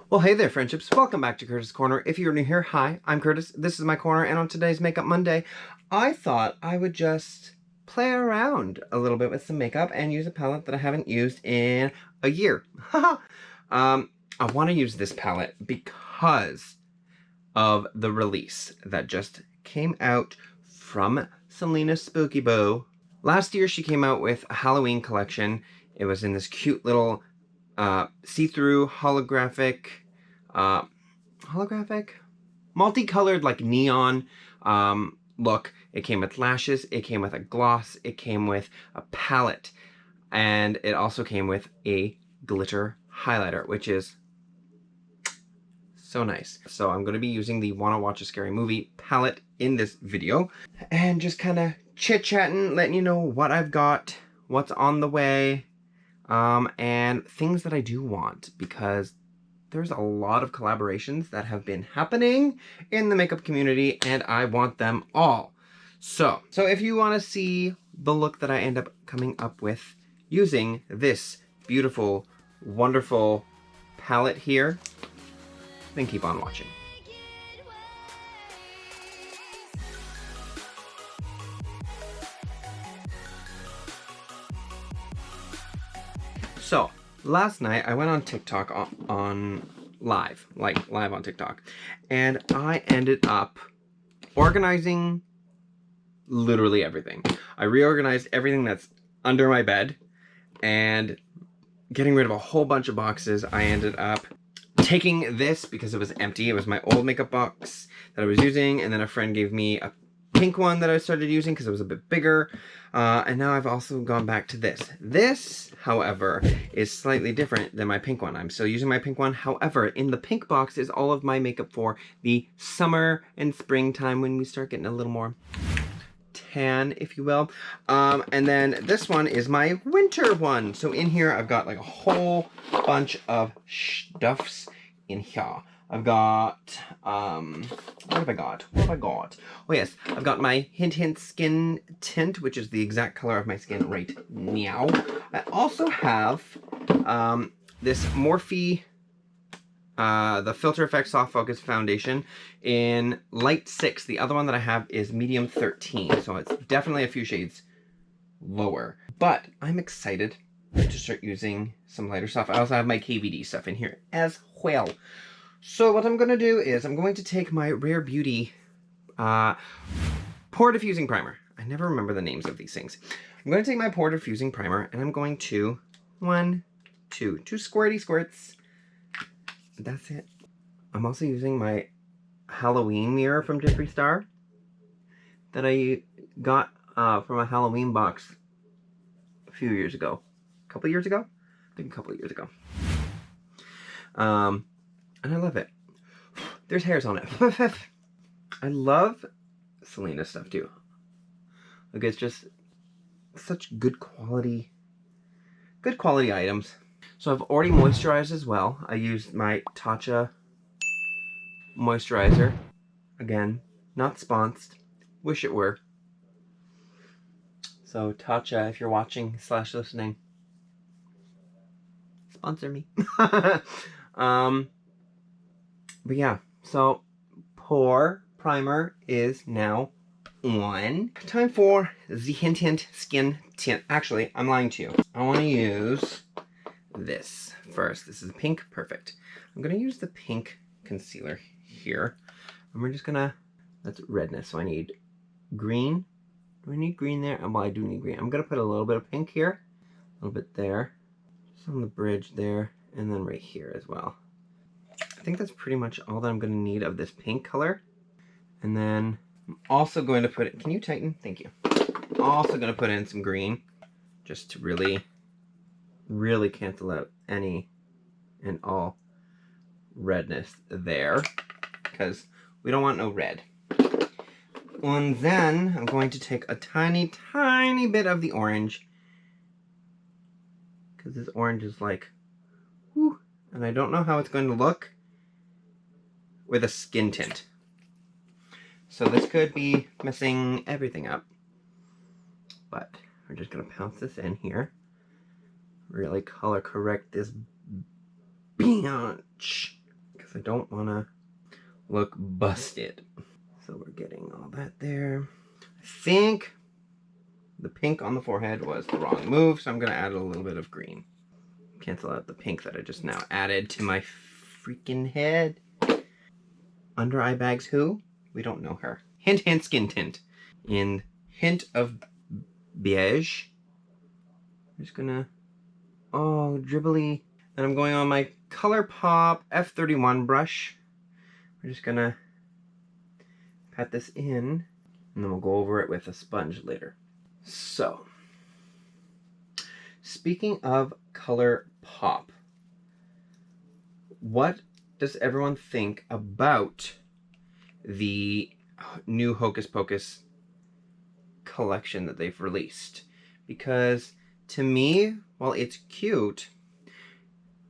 Well, hey there, friendships. Welcome back to Curtis Corner. If you're new here, hi, I'm Curtis. This is my corner, and on today's Makeup Monday, I thought I would just play around a little bit with some makeup and use a palette that I haven't used in a year. I want to use this palette because of the release that just came out from Selena's Spooky Boo. Last year, she came out with a Halloween collection. It was in this cute little see-through holographic, multicolored like neon look. It came with lashes, it came with a gloss, it came with a palette, and it also came with a glitter highlighter, which is so nice. So I'm going to be using the Wanna Watch a Scary Movie palette in this video and just kind of chit-chatting, letting you know what I've got, what's on the way, and things that I do want, because there's a lot of collaborations that have been happening in the makeup community and I want them all. So if you want to see the look that I end up coming up with using this beautiful, wonderful palette here, then keep on watching. So, last night I went on TikTok on live on TikTok, and I ended up organizing literally everything. I reorganized everything that's under my bed and getting rid of a whole bunch of boxes. I ended up taking this because it was empty. It was my old makeup box that I was using, and then a friend gave me a pink one that I started using because it was a bit bigger, and now I've also gone back to this. This, however, is slightly different than my pink one. I'm still using my pink one. However, in the pink box is all of my makeup for the summer and springtime when we start getting a little more tan, if you will. And then this one is my winter one. So in here I've got like a whole bunch of stuffs in here. I've got, what have I got? Oh yes, I've got my Hint Skin Tint, which is the exact color of my skin right now. I also have this Morphe, the Filter Effects Soft Focus Foundation in Light 6. The other one that I have is Medium 13, so it's definitely a few shades lower. But I'm excited to start using some lighter stuff. I also have my KVD stuff in here as well. So what I'm going to do is I'm going to take my Rare Beauty Pore Diffusing Primer. I never remember the names of these things. I'm going to take my Pore Diffusing Primer and I'm going to two squirty squirts. That's it. I'm also using my Halloween mirror from Jeffree Star that I got from a Halloween box a few years ago. A couple years ago? I think a couple of years ago. And I love it. There's hairs on it. I love Selena's stuff too. Like, it's just such good quality items. So I've already moisturized as well. I used my Tatcha moisturizer. Again, not sponsored. Wish it were. So Tatcha, if you're watching / listening, sponsor me. But yeah, so Pore Primer is now on. Time for the Hint Skin Tint. Actually, I'm lying to you. I want to use this first. This is pink. Perfect. I'm going to use the pink concealer here. And we're just going to, that's redness, so I need green. Do I need green there? Well, I do need green. I'm going to put a little bit of pink here. A little bit there. Just on the bridge there. And then right here as well. I think that's pretty much all that I'm going to need of this pink color. And then I'm also going to put it, can you tighten? Thank you. I'm also going to put in some green just to really cancel out any and all redness there, because we don't want no red. And then I'm going to take a tiny bit of the orange, because this orange is like, whew, and I don't know how it's going to look with a skin tint. So this could be messing everything up. But we're just going to pounce this in here. Really color correct this bitch. because I don't want to look busted. So we're getting all that there. I think the pink on the forehead was the wrong move, so I'm going to add a little bit of green. Cancel out the pink that I just now added to my freaking head. Under eye bags who? We don't know her. Hint, hint, skin tint. In hint of beige. I'm just gonna, oh, dribbly. And I'm going on my ColourPop F31 brush. We're just gonna pat this in, and then we'll go over it with a sponge later. So, speaking of ColourPop, what does everyone think about the new Hocus Pocus collection that they've released? Because to me, while it's cute,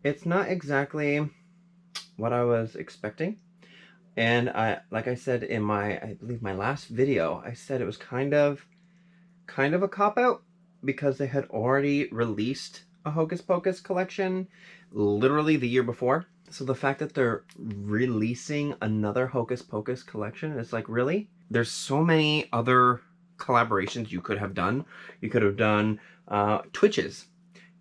it's not exactly what I was expecting. And like I said in I believe my last video, I said it was kind of a cop-out because they had already released a Hocus Pocus collection literally the year before. So the fact that they're releasing another Hocus Pocus collection is like, really? There's so many other collaborations you could have done. You could have done Twitches.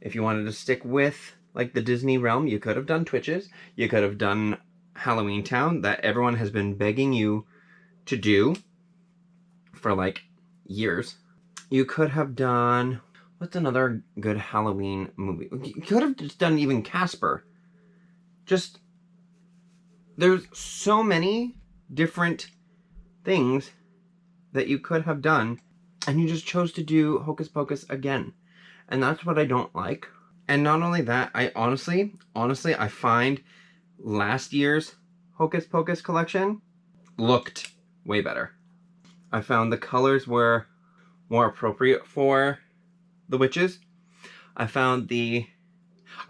If you wanted to stick with like the Disney realm, you could have done Twitches. You could have done Halloween Town that everyone has been begging you to do for like years. You could have done, what's another good Halloween movie? You could have just done even Casper. Just, there's so many different things that you could have done, and you just chose to do Hocus Pocus again. And that's what I don't like. And not only that, I honestly, I find last year's Hocus Pocus collection looked way better. I found the colors were more appropriate for the witches. I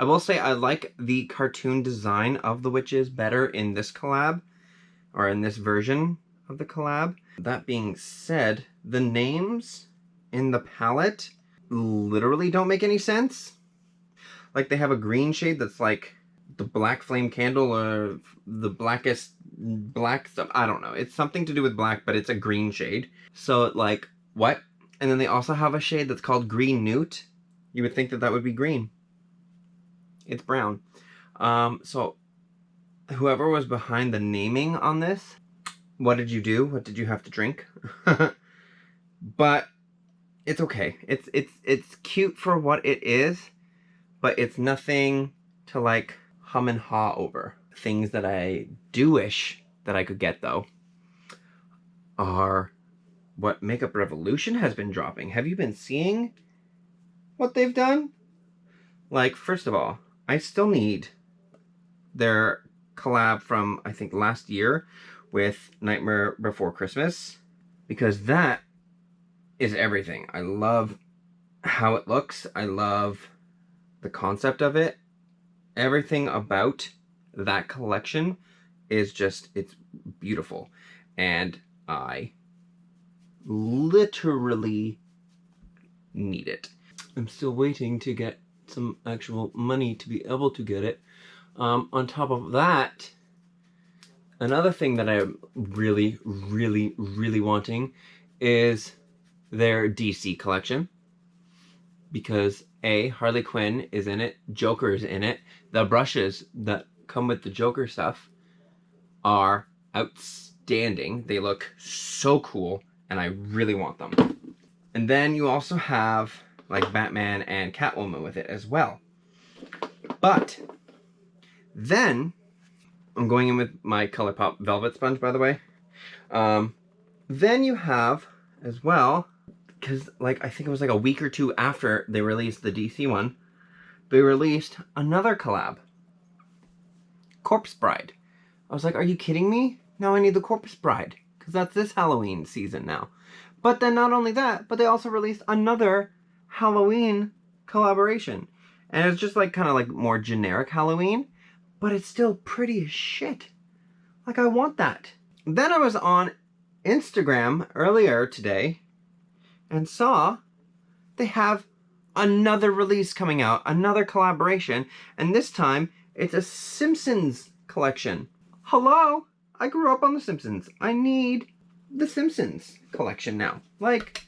will say I like the cartoon design of the witches better in this collab, or in this version of the collab. That being said, the names in the palette literally don't make any sense. Like, they have a green shade that's like the black flame candle, or the blackest black stuff. I don't know. It's something to do with black, but it's a green shade. So, like, what? And then they also have a shade that's called Green Newt. You would think that that would be green. It's brown. So whoever was behind the naming on this, what did you do? What did you have to drink? But it's okay. It's cute for what it is, but it's nothing to like hum and haw over. Things that I do wish that I could get though are what Makeup Revolution has been dropping. Have you been seeing what they've done? Like, first of all, I still need their collab from, I think, last year with Nightmare Before Christmas, because that is everything. I love how it looks. I love the concept of it. Everything about that collection is just, it's beautiful. And I literally need it. I'm still waiting to get some actual money to be able to get it. On top of that, another thing that I'm really wanting is their DC collection, because A, Harley Quinn is in it, Joker is in it. The brushes that come with the Joker stuff are outstanding. They look so cool, and I really want them. And then you also have like Batman and Catwoman with it as well. But then I'm going in with my ColourPop Velvet Sponge, by the way. Then you have as well, because like I think it was like a week or two after they released the DC one, they released another collab, Corpse Bride. I was like, are you kidding me? Now I need the Corpse Bride, because that's this Halloween season now. But then not only that, but they also released another Halloween collaboration. And it's just like kind of like more generic Halloween, but it's still pretty as shit. Like, I want that. Then I was on Instagram earlier today and saw they have another release coming out, another collaboration, and this time it's a Simpsons collection. Hello? I grew up on The Simpsons. I need The Simpsons collection now. Like,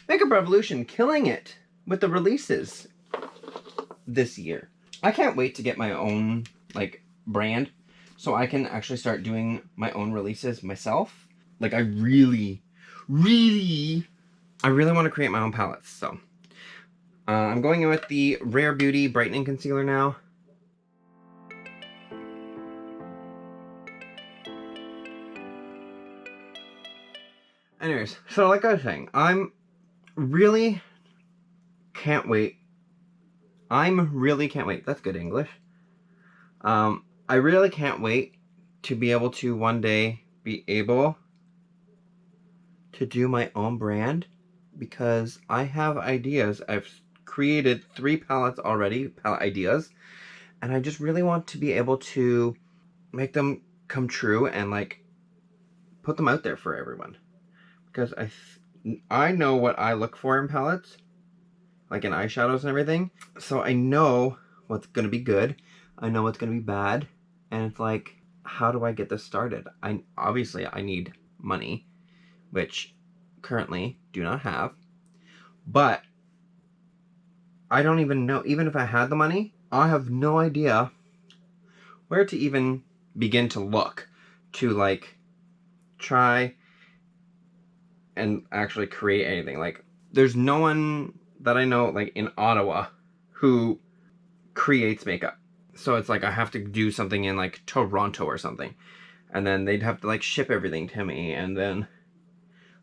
Makeup Revolution killing it with the releases this year. I can't wait to get my own, like, brand so I can actually start doing my own releases myself. Like, I really want to create my own palettes, so. I'm going in with the Rare Beauty Brightening Concealer now. Anyways, so like I was saying, I'm really can't wait. That's good English. I really can't wait to be able to one day be able to do my own brand, because I have ideas. I've created 3 palettes already, palette ideas, and I just really want to be able to make them come true and like put them out there for everyone, because I know what I look for in palettes, like in eyeshadows and everything, so I know what's gonna be good, I know what's gonna be bad, and it's like, how do I get this started? Obviously I need money, which currently do not have, but I don't even know, even if I had the money, I have no idea where to even begin to look to like try and actually create anything. Like, there's no one that I know like in Ottawa who creates makeup. So it's like I have to do something in like Toronto or something, and then they'd have to like ship everything to me, and then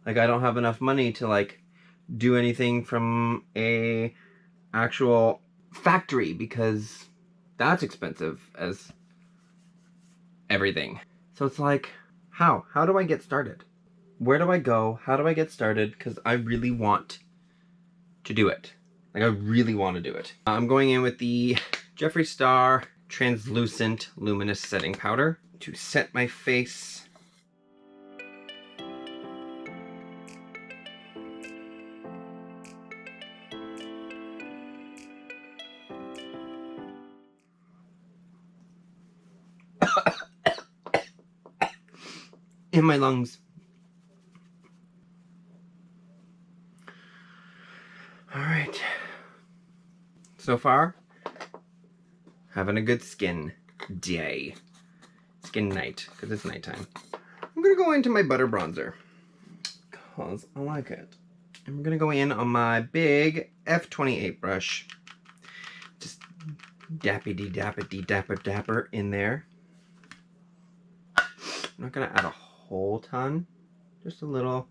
like I don't have enough money to like do anything from a actual factory, because that's expensive as everything. So it's like, how do I get started? Where do I go? How do I get started? Because I really want to do it. Like, I really want to do it. I'm going in with the Jeffree Star Translucent Luminous Setting Powder to set my face. In my lungs. Alright. So far, having a good skin day. Skin night, because it's nighttime. I'm going to go into my butter bronzer, because I like it. And we're going to go in on my big F28 brush. Just dapper in there. I'm not going to add a whole ton, just a little,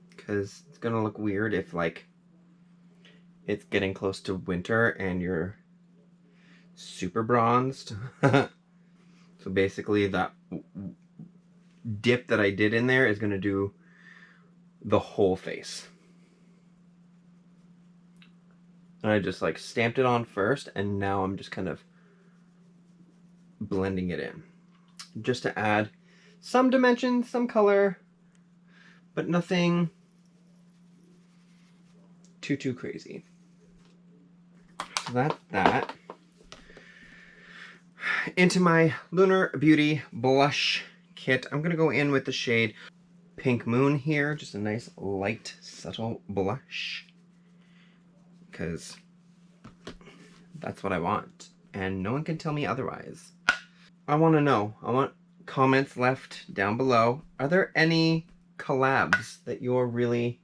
because it's going to look weird if like it's getting close to winter and you're super bronzed. So basically that dip that I did in there is going to do the whole face. And I just like stamped it on first, and now I'm just kind of blending it in, just to add some dimension, some color, but nothing too crazy. So that's that. Into my Lunar Beauty blush kit, I'm gonna go in with the shade Pink Moon here, just a nice light subtle blush, because that's what I want, and no one can tell me otherwise. I want to know, I want comments left down below. Are there any collabs that you're really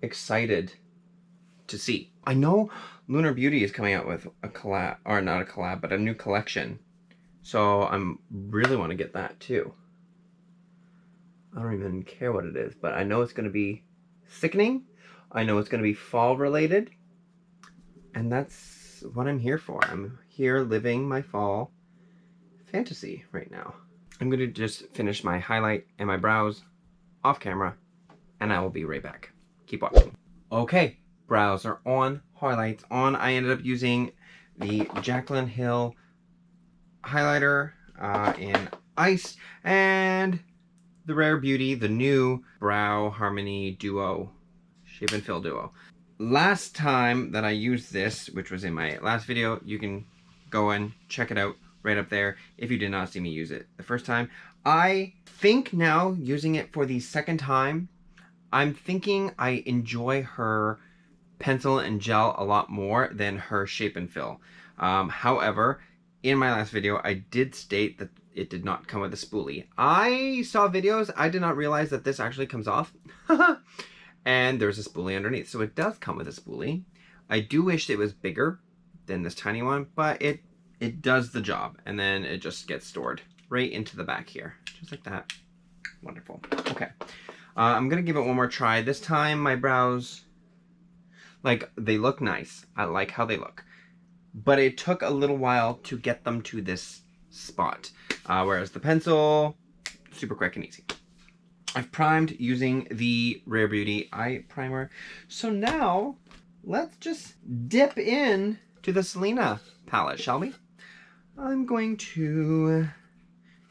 excited to see? I know Lunar Beauty is coming out with a collab, or not a collab, but a new collection. So I'm really want to get that too. I don't even care what it is, but I know it's going to be sickening. I know it's going to be fall related. And that's what I'm here for. I'm here living my fall fantasy right now. I'm going to just finish my highlight and my brows off camera, and I will be right back. Keep watching. Okay, brows are on, highlights on. I ended up using the Jaclyn Hill highlighter in Ice, and the Rare Beauty, the new Brow Harmony Duo, Shape and Fill Duo. Last time that I used this, which was in my last video, you can go and check it out right up there if you did not see me use it the first time. I think now, using it for the second time, I'm thinking I enjoy her pencil and gel a lot more than her shape and fill. However, in my last video, I did state that it did not come with a spoolie. I saw videos, I did not realize that this actually comes off. And there's a spoolie underneath, so it does come with a spoolie. I do wish it was bigger than this tiny one, but it does the job, and then it just gets stored right into the back here, just like that. Wonderful. Okay, I'm gonna give it one more try. This time my brows, like, they look nice. I like how they look, but it took a little while to get them to this spot, whereas the pencil, super quick and easy. I've primed using the Rare Beauty eye primer, so now let's just dip in to the Selena palette, shall we? I'm going to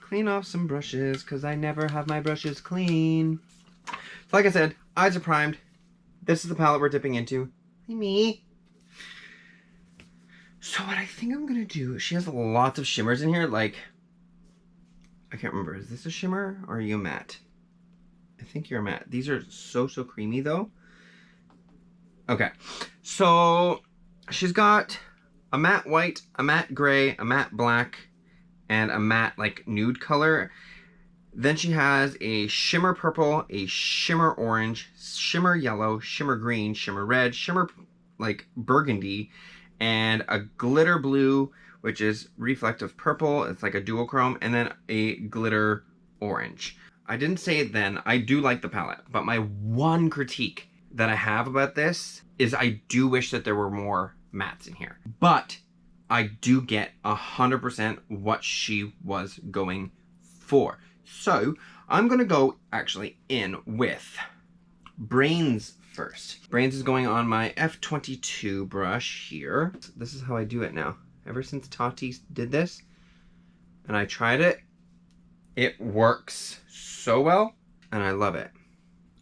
clean off some brushes because I never have my brushes clean. So like I said, eyes are primed. This is the palette we're dipping into. Me. So what I think I'm gonna do, she has lots of shimmers in here, like, I can't remember, is this a shimmer or are you a matte? I think you're a matte. These are so creamy though. Okay, so she's got a matte white, a matte gray, a matte black, and a matte like nude color. Then she has a shimmer purple, a shimmer orange, shimmer yellow, shimmer green, shimmer red, shimmer like burgundy, and a glitter blue, which is reflective purple. It's like a duochrome, and then a glitter orange. I didn't say it then. I do like the palette, but my one critique that I have about this is I do wish that there were more mattes in here. But I do get 100% what she was going for. So I'm gonna go actually in with Brains first. Brains is going on my F22 brush here. This is how I do it now. Ever since Tati did this and I tried it, it works so well and I love it.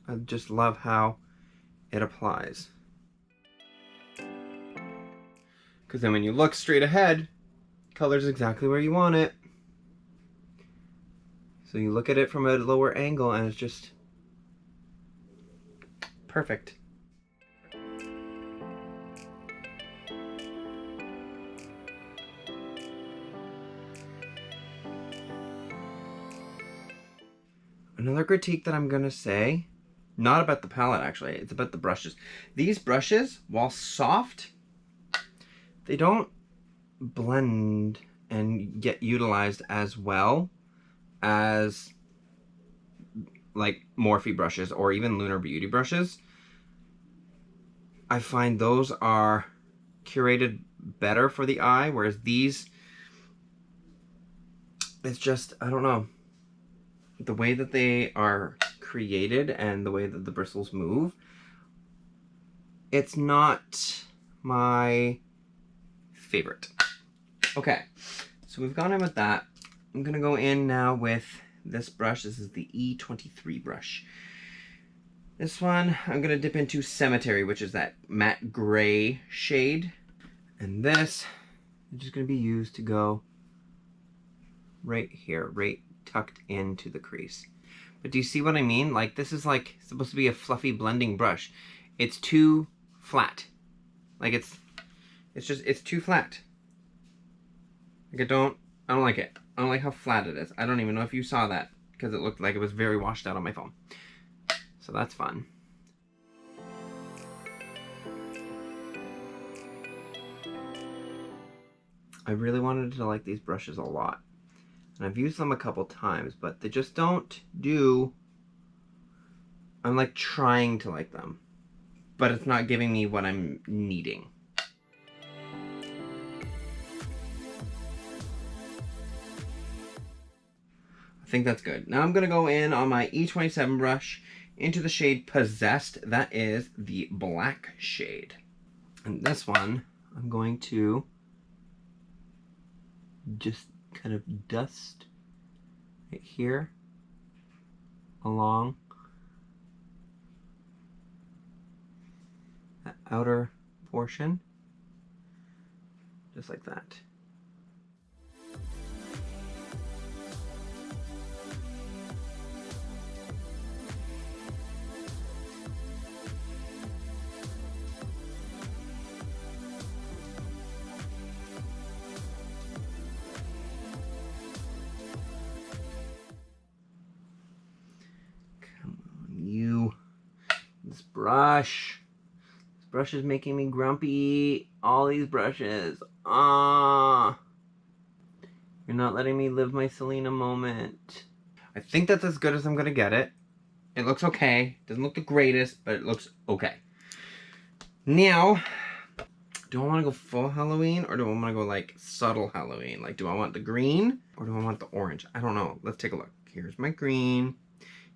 I just love how it applies. Because then when you look straight ahead, color's exactly where you want it. So you look at it from a lower angle and it's just perfect. Another critique that I'm gonna say, not about the palette actually, it's about the brushes. These brushes, while soft, they don't blend and get utilized as well as like Morphe brushes or even Lunar Beauty brushes. I find those are curated better for the eye, whereas these, it's just, I don't know, the way that they are created and the way that the bristles move, it's not my favorite. Okay, so we've gone in with that. I'm gonna go in now with this brush. This is the E23 brush. This one, I'm gonna dip into Cemetery, which is that matte gray shade. And this is just gonna be used to go right here, right tucked into the crease. But do you see what I mean? Like, this is like supposed to be a fluffy blending brush. It's too flat. Like it's too flat. Like I don't like it. I don't like how flat it is. I don't even know if you saw that because it looked like it was very washed out on my phone. So that's fun. I really wanted to like these brushes a lot. And I've used them a couple times, but they just don't do... I'm like trying to like them, but it's not giving me what I'm needing. I think that's good. Now I'm gonna go in on my E27 brush into the shade Possessed. That is the black shade. And this one, I'm going to just kind of dust right here along that outer portion, just like that. brush. This brush is making me grumpy. All these brushes. Ah. You're not letting me live my Selena moment. I think that's as good as I'm gonna get it. It looks okay. Doesn't look the greatest, but it looks okay. Now, do I want to go full Halloween or do I want to go like subtle Halloween? Like, do I want the green or do I want the orange? I don't know. Let's take a look. Here's my green.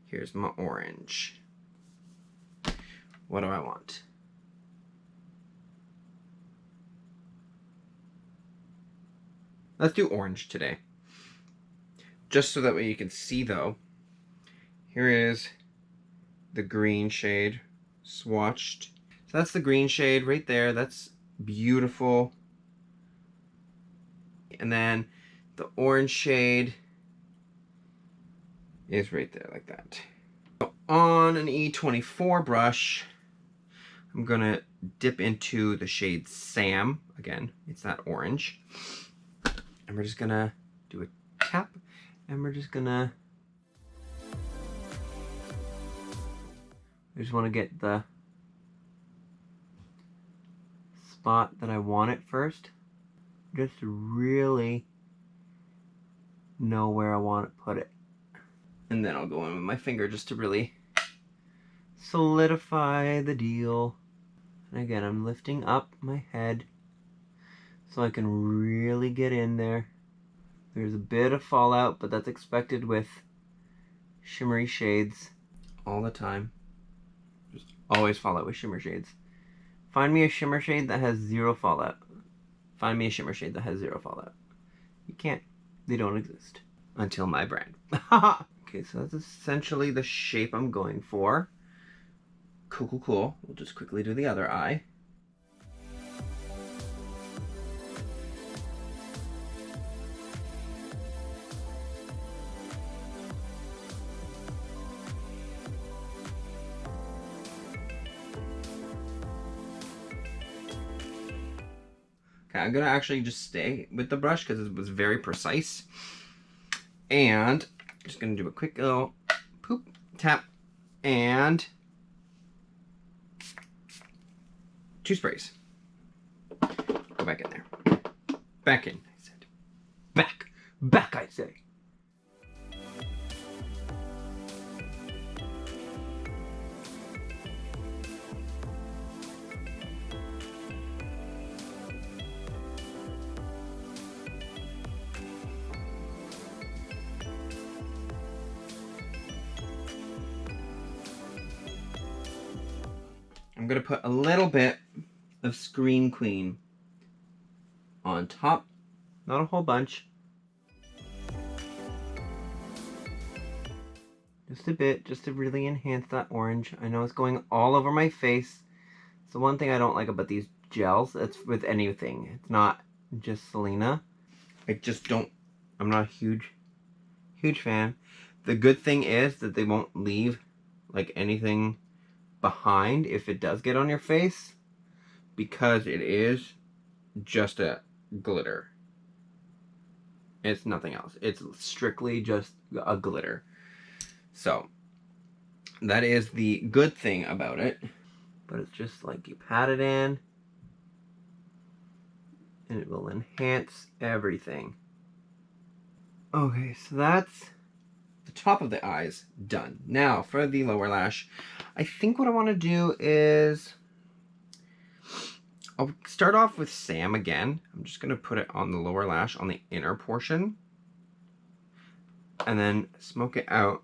Here's my orange. What do I want? Let's do orange today. Just so that way you can see though. Here is the green shade swatched. So that's the green shade right there. That's beautiful. And then the orange shade is right there like that. So on an E24 brush, I'm gonna dip into the shade Sam. Again, it's that orange. And we're just gonna do a tap and we're just gonna, I just wanna get the spot that I want it first, just to really know where I want to put it. And then I'll go in with my finger just to really solidify the deal. And again, I'm lifting up my head so I can really get in there. There's a bit of fallout, but that's expected with shimmery shades all the time. Just always fallout with shimmer shades. Find me a shimmer shade that has zero fallout. Find me a shimmer shade that has zero fallout. You can't. They don't exist. Until my brand. Okay, so that's essentially the shape I'm going for. Cool, cool, cool. We'll just quickly do the other eye. Okay, I'm gonna actually just stay with the brush because it was very precise. And I'm just gonna do a quick little poop, tap, and 2 sprays. Go back in there. Back in, I said. Back, I say. I'm gonna put a little bit of Screen Queen on top, not a whole bunch. Just a bit, just to really enhance that orange. I know it's going all over my face. It's the one thing I don't like about these gels. It's with anything. It's not just Selena. I just don't, I'm not a huge fan. The good thing is that they won't leave like anything behind if it does get on your face, because it is just a glitter. It's nothing else. It's strictly just a glitter. So that is the good thing about it. But it's just like you pat it in and it will enhance everything. Okay, so that's the top of the eyes done. Now for the lower lash, I think what I want to do is I'll start off with Sam again. I'm just going to put it on the lower lash on the inner portion and then smoke it out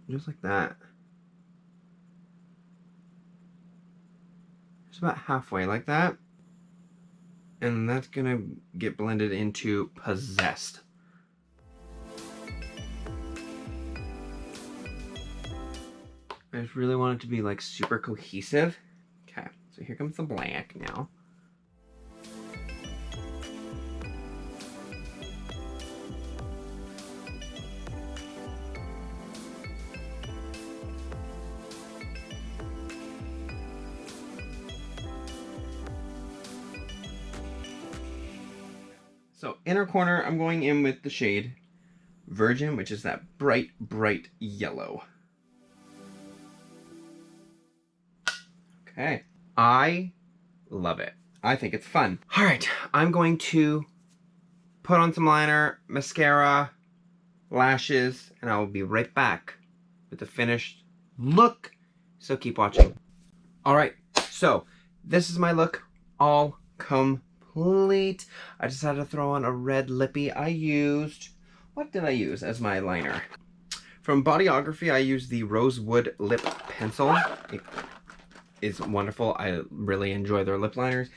just like that. Just about halfway like that. And that's going to get blended into Possessed. I just really want it to be like super cohesive. Okay, so here comes the black now. So inner corner, I'm going in with the shade Virgin, which is that bright, bright yellow. Okay. I love it. I think it's fun. All right, I'm going to put on some liner, mascara, lashes, and I will be right back with the finished look. So keep watching. All right, so this is my look all complete. I decided to throw on a red lippy. What did I use as my liner? From Bodyography, I used the Rosewood Lip Pencil. It is wonderful. I really enjoy their lip liners.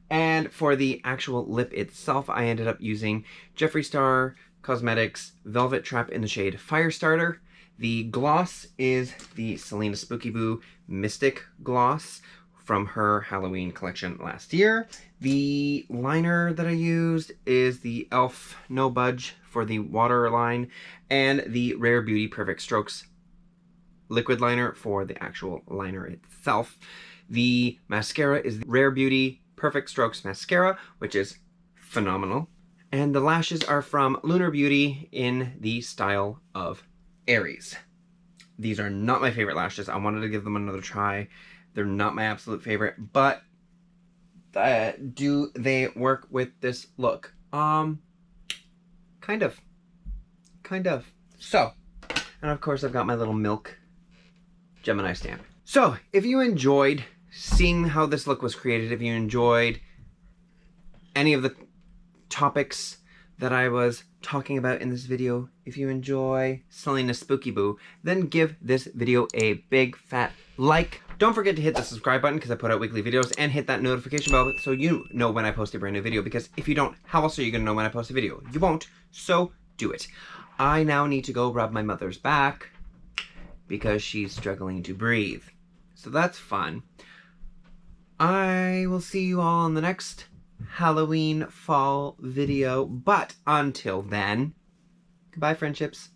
And for the actual lip itself, I ended up using Jeffree Star Cosmetics Velvet Trap in the shade Firestarter. The gloss is the Selena Spooky Boo Mystic Gloss from her Halloween collection last year. The liner that I used is the e.l.f. No Budge for the waterline, and the Rare Beauty Perfect Strokes liquid liner for the actual liner itself. The mascara is the Rare Beauty Perfect Strokes Mascara, which is phenomenal. And the lashes are from Lunar Beauty in the style of Aries. These are not my favorite lashes. I wanted to give them another try. They're not my absolute favorite, but do they work with this look? Kind of. So, and of course I've got my little milk Gemini stamp. So, if you enjoyed seeing how this look was created, if you enjoyed any of the topics that I was talking about in this video, if you enjoy Selena Spooky Boo, then give this video a big fat like. Don't forget to hit the subscribe button because I put out weekly videos, and hit that notification bell so you know when I post a brand new video, because if you don't, how else are you going to know when I post a video? You won't, so do it. I now need to go rub my mother's back because she's struggling to breathe. So that's fun. I will see you all in the next Halloween fall video, but until then, goodbye, friendships.